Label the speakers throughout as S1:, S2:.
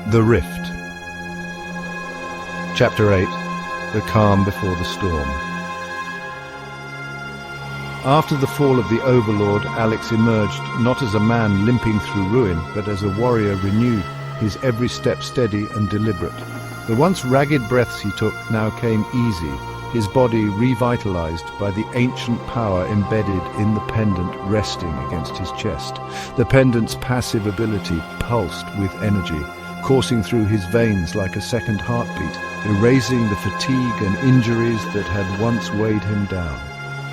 S1: The Rift. Chapter 8. The Calm Before the Storm. After the fall of the Overlord, Alex emerged not as a man limping through ruin, but as a warrior renewed, his every step steady and deliberate. The once ragged breaths he took now came easy, his body revitalized by the ancient power embedded in the pendant resting against his chest. The pendant's passive ability pulsed with energy, coursing through his veins like a second heartbeat, erasing the fatigue and injuries that had once weighed him down.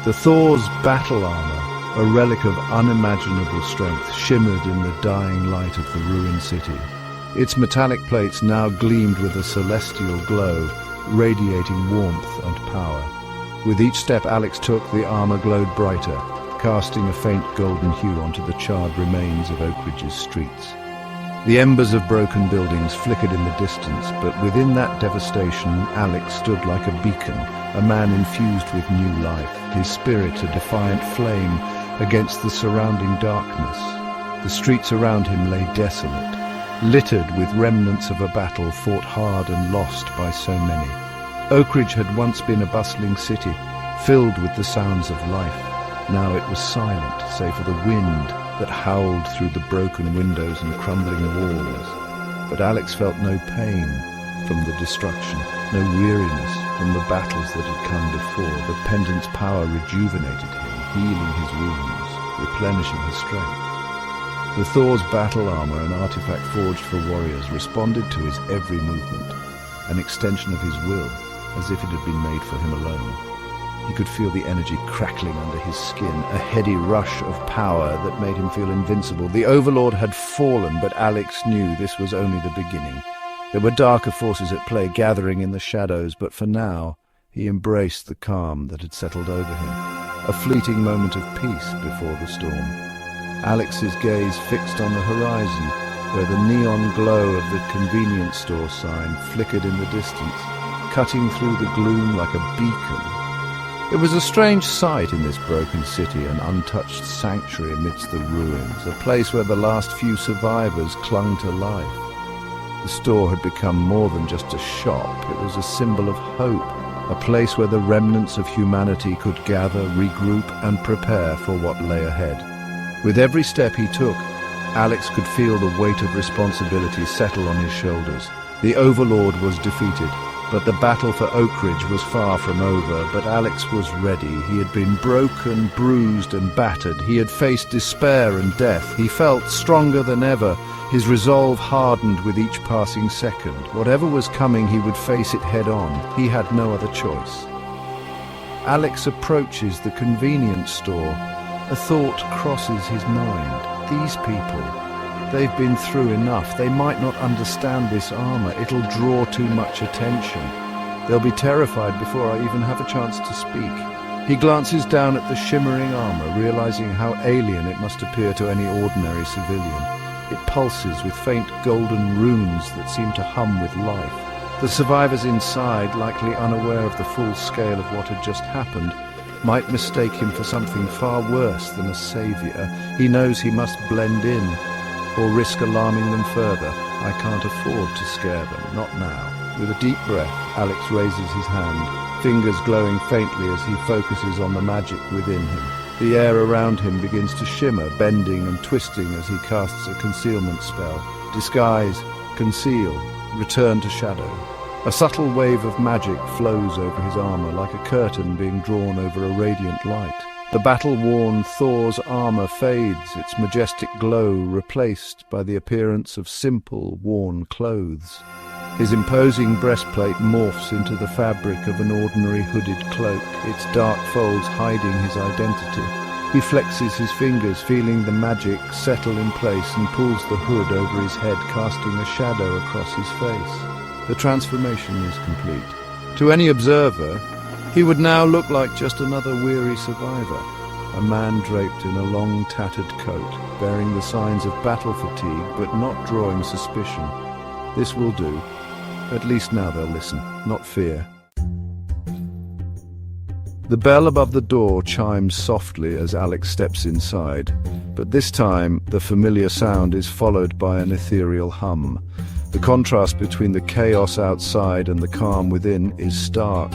S1: The Thor's battle armor, a relic of unimaginable strength, shimmered in the dying light of the ruined city. Its metallic plates now gleamed with a celestial glow, radiating warmth and power. With each step Alex took, the armor glowed brighter, casting a faint golden hue onto the charred remains of Oakridge's streets. The embers of broken buildings flickered in the distance, but within that devastation, Alex stood like a beacon, a man infused with new life, his spirit a defiant flame against the surrounding darkness. The streets around him lay desolate, littered with remnants of a battle fought hard and lost by so many. Oakridge had once been a bustling city, filled with the sounds of life. Now it was silent, save for the wind that howled through the broken windows and crumbling walls. But Alex felt no pain from the destruction, no weariness from the battles that had come before. The pendant's power rejuvenated him, healing his wounds, replenishing his strength. The Thor's battle armor, an artifact forged for warriors, responded to his every movement, an extension of his will, as if it had been made for him alone. He could feel the energy crackling under his skin, a heady rush of power that made him feel invincible. The Overlord had fallen, but Alex knew this was only the beginning. There were darker forces at play, gathering in the shadows, but for now he embraced the calm that had settled over him, a fleeting moment of peace before the storm. Alex's gaze fixed on the horizon, where the neon glow of the convenience store sign flickered in the distance, cutting through the gloom like a beacon. It was a strange sight in this broken city, an untouched sanctuary amidst the ruins, a place where the last few survivors clung to life. The store had become more than just a shop. It was a symbol of hope, a place where the remnants of humanity could gather, regroup, and prepare for what lay ahead. With every step he took, Alex could feel the weight of responsibility settle on his shoulders. The Overlord was defeated, but the battle for Oakridge was far from over. But Alex was ready. He had been broken, bruised, and battered. He had faced despair and death. He felt stronger than ever. His resolve hardened with each passing second. Whatever was coming, he would face it head on. He had no other choice. Alex approaches the convenience store. A thought crosses his mind. These people, they've been through enough. They might not understand this armor. It'll draw too much attention. They'll be terrified before I even have a chance to speak. He glances down at the shimmering armor, realizing how alien it must appear to any ordinary civilian. It pulses with faint golden runes that seem to hum with life. The survivors inside, likely unaware of the full scale of what had just happened, might mistake him for something far worse than a savior. He knows he must blend in, or risk alarming them further. I can't afford to scare them, not now. With a deep breath, Alex raises his hand, fingers glowing faintly as he focuses on the magic within him. The air around him begins to shimmer, bending and twisting as he casts a concealment spell. Disguise, conceal, return to shadow. A subtle wave of magic flows over his armor, like a curtain being drawn over a radiant light. The battle-worn Thor's armor fades, its majestic glow replaced by the appearance of simple, worn clothes. His imposing breastplate morphs into the fabric of an ordinary hooded cloak, its dark folds hiding his identity. He flexes his fingers, feeling the magic settle in place, and pulls the hood over his head, casting a shadow across his face. The transformation is complete. To any observer, he would now look like just another weary survivor, a man draped in a long tattered coat, bearing the signs of battle fatigue but not drawing suspicion. This will do. At least now they'll listen, not fear. The bell above the door chimes softly as Alex steps inside, but this time the familiar sound is followed by an ethereal hum. The contrast between the chaos outside and the calm within is stark.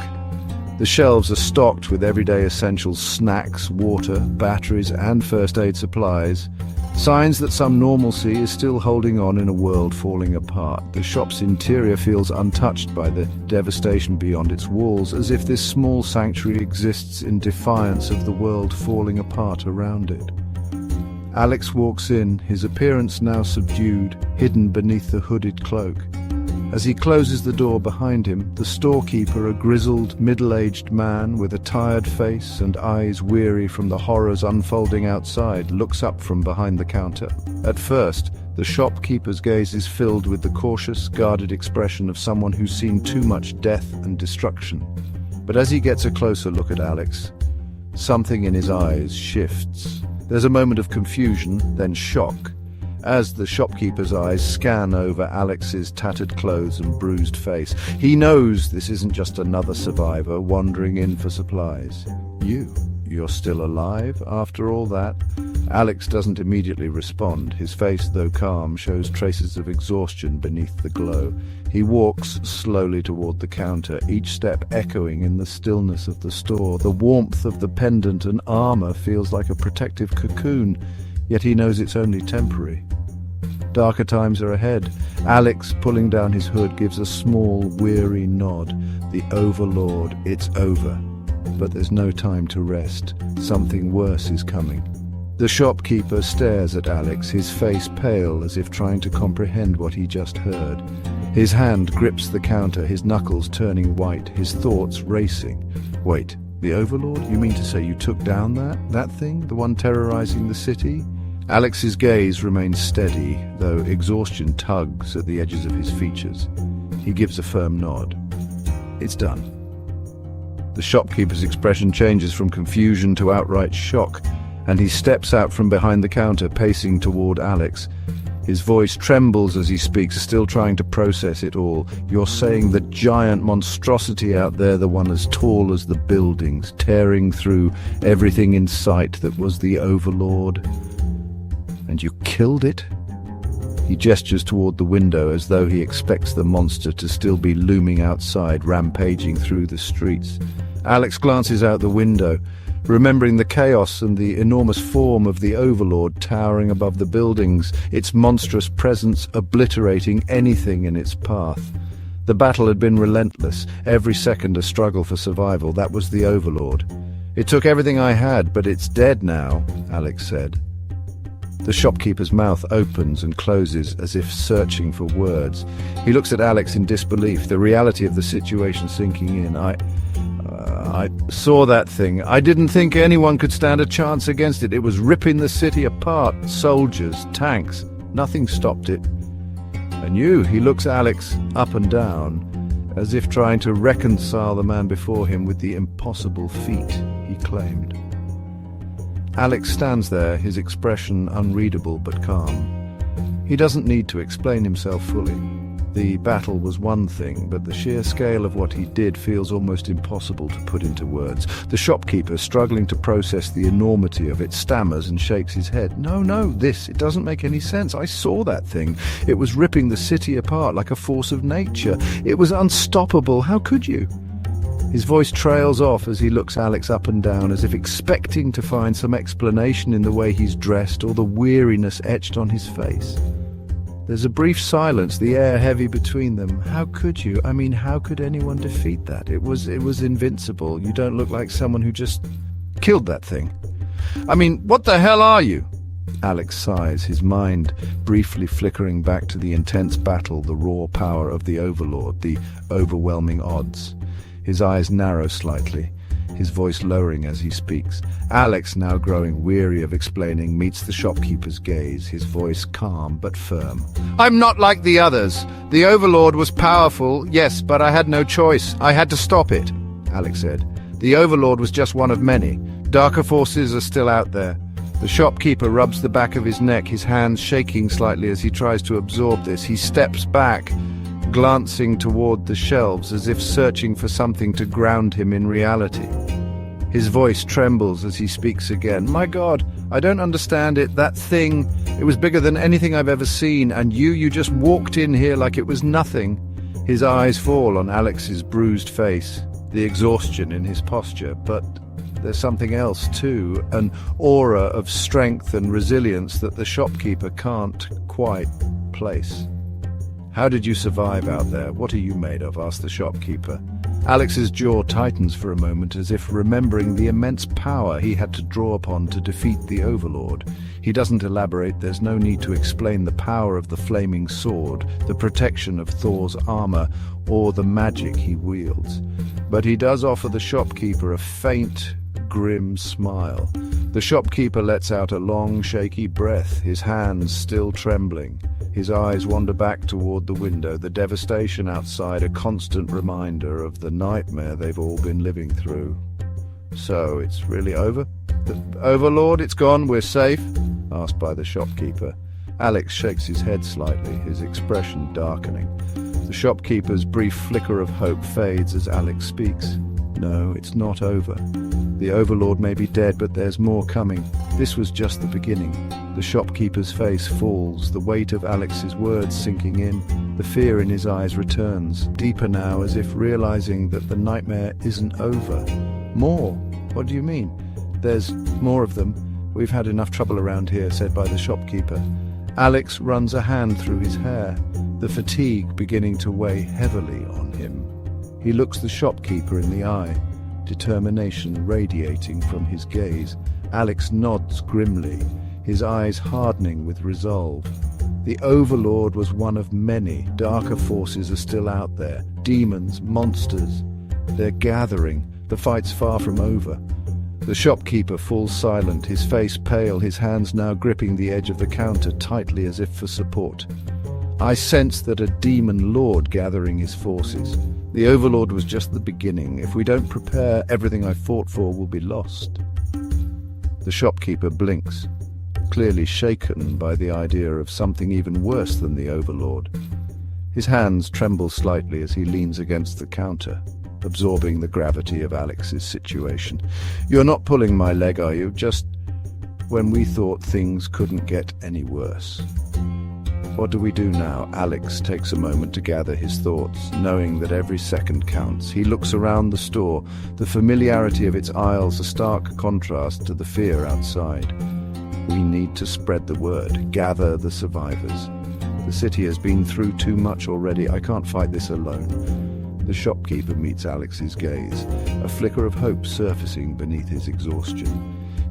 S1: The shelves are stocked with everyday essentials, snacks, water, batteries, and first aid supplies. Signs that some normalcy is still holding on in a world falling apart. The shop's interior feels untouched by the devastation beyond its walls, as if this small sanctuary exists in defiance of the world falling apart around it. Alex walks in, his appearance now subdued, hidden beneath the hooded cloak. As he closes the door behind him, the storekeeper, a grizzled, middle-aged man with a tired face and eyes weary from the horrors unfolding outside, looks up from behind the counter. At first, the shopkeeper's gaze is filled with the cautious, guarded expression of someone who's seen too much death and destruction. But as he gets a closer look at Alex, something in his eyes shifts. There's a moment of confusion, then shock, as the shopkeeper's eyes scan over Alex's tattered clothes and bruised face. He knows this isn't just another survivor wandering in for supplies. You're still alive after all that? Alex doesn't immediately respond. His face, though calm, shows traces of exhaustion beneath the glow. He walks slowly toward the counter, each step echoing in the stillness of the store. The warmth of the pendant and armor feels like a protective cocoon, yet he knows it's only temporary. Darker times are ahead. Alex, pulling down his hood, gives a small, weary nod. The Overlord, it's over. But there's no time to rest. Something worse is coming. The shopkeeper stares at Alex, his face pale as if trying to comprehend what he just heard. His hand grips the counter, his knuckles turning white, his thoughts racing. Wait, the Overlord? You mean to say you took down that thing? The one terrorizing the city? Alex's gaze remains steady, though exhaustion tugs at the edges of his features. He gives a firm nod. It's done. The shopkeeper's expression changes from confusion to outright shock, and he steps out from behind the counter, pacing toward Alex. His voice trembles as he speaks, still trying to process it all. You're saying the giant monstrosity out there, the one as tall as the buildings, tearing through everything in sight, that was the Overlord? And you killed it? He gestures toward the window as though he expects the monster to still be looming outside, rampaging through the streets. Alex glances out the window, remembering the chaos and the enormous form of the Overlord towering above the buildings, its monstrous presence obliterating anything in its path. The battle had been relentless, every second a struggle for survival. That was the Overlord. It took everything I had, but it's dead now, Alex said. The shopkeeper's mouth opens and closes as if searching for words. He looks at Alex in disbelief, the reality of the situation sinking in. I saw that thing. I didn't think anyone could stand a chance against it. It was ripping the city apart. Soldiers, tanks, nothing stopped it. And he looks Alex up and down, as if trying to reconcile the man before him with the impossible feat he claimed. Alex stands there, his expression unreadable but calm. He doesn't need to explain himself fully. The battle was one thing, but the sheer scale of what he did feels almost impossible to put into words. The shopkeeper, struggling to process the enormity of it, stammers and shakes his head. No, it doesn't make any sense. I saw that thing. It was ripping the city apart like a force of nature. It was unstoppable. How could you? His voice trails off as he looks Alex up and down, as if expecting to find some explanation in the way he's dressed or the weariness etched on his face. There's a brief silence, the air heavy between them. How could you? I mean, how could anyone defeat that? It was invincible. You don't look like someone who just killed that thing. I mean, what the hell are you? Alex sighs, his mind briefly flickering back to the intense battle, the raw power of the Overlord, the overwhelming odds. His eyes narrow slightly, his voice lowering as he speaks. Alex, now growing weary of explaining, meets the shopkeeper's gaze, his voice calm but firm. I'm not like the others. The Overlord was powerful, yes, but I had no choice. I had to stop it, Alex said. The Overlord was just one of many. Darker forces are still out there. The shopkeeper rubs the back of his neck, his hands shaking slightly as he tries to absorb this. He steps back, glancing toward the shelves as if searching for something to ground him in reality. His voice trembles as he speaks again. My God, I don't understand it. That thing, it was bigger than anything I've ever seen, and you just walked in here like it was nothing." His eyes fall on Alex's bruised face, the exhaustion in his posture, but there's something else too, an aura of strength and resilience that the shopkeeper can't quite place. "How did you survive out there? What are you made of?" asked the shopkeeper. Alex's jaw tightens for a moment, as if remembering the immense power he had to draw upon to defeat the Overlord. He doesn't elaborate. There's no need to explain the power of the flaming sword, the protection of Thor's armor, or the magic he wields. But he does offer the shopkeeper a faint, grim smile. The shopkeeper lets out a long, shaky breath, his hands still trembling. His eyes wander back toward the window, the devastation outside a constant reminder of the nightmare they've all been living through. "So, it's really over? The Overlord, it's gone, we're safe?" asked by the shopkeeper. Alex shakes his head slightly, his expression darkening. The shopkeeper's brief flicker of hope fades as Alex speaks. "No, it's not over. The Overlord may be dead, but there's more coming. This was just the beginning." The shopkeeper's face falls, the weight of Alex's words sinking in. The fear in his eyes returns, deeper now, as if realizing that the nightmare isn't over. "More? What do you mean?" "There's more of them. We've had enough trouble around here," said by the shopkeeper. Alex runs a hand through his hair, the fatigue beginning to weigh heavily on him. He looks the shopkeeper in the eye, determination radiating from his gaze. Alex nods grimly, his eyes hardening with resolve. The Overlord was one of many. Darker forces are still out there. Demons, monsters. They're gathering. The fight's far from over. The shopkeeper falls silent, his face pale, his hands now gripping the edge of the counter tightly as if for support. "I sense that a demon lord gathering his forces. The Overlord was just the beginning. If we don't prepare, everything I fought for will be lost." The shopkeeper blinks, clearly shaken by the idea of something even worse than the Overlord. His hands tremble slightly as he leans against the counter, absorbing the gravity of Alex's situation. "You're not pulling my leg, are you? Just when we thought things couldn't get any worse." "What do we do now?" Alex takes a moment to gather his thoughts, knowing that every second counts. He looks around the store, the familiarity of its aisles a stark contrast to the fear outside. "We need to spread the word, gather the survivors. The city has been through too much already. I can't fight this alone." The shopkeeper meets Alex's gaze, a flicker of hope surfacing beneath his exhaustion.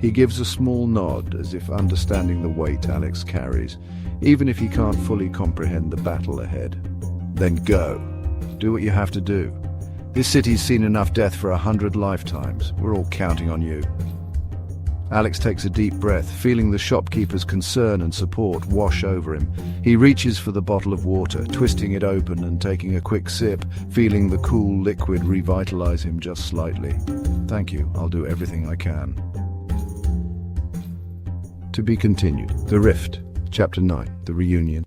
S1: He gives a small nod, as if understanding the weight Alex carries, even if he can't fully comprehend the battle ahead. "Then go. Do what you have to do. This city's seen enough death for 100 lifetimes. We're all counting on you." Alex takes a deep breath, feeling the shopkeeper's concern and support wash over him. He reaches for the bottle of water, twisting it open and taking a quick sip, feeling the cool liquid revitalize him just slightly. "Thank you. I'll do everything I can." To be continued. The Rift, Chapter 9, The Reunion.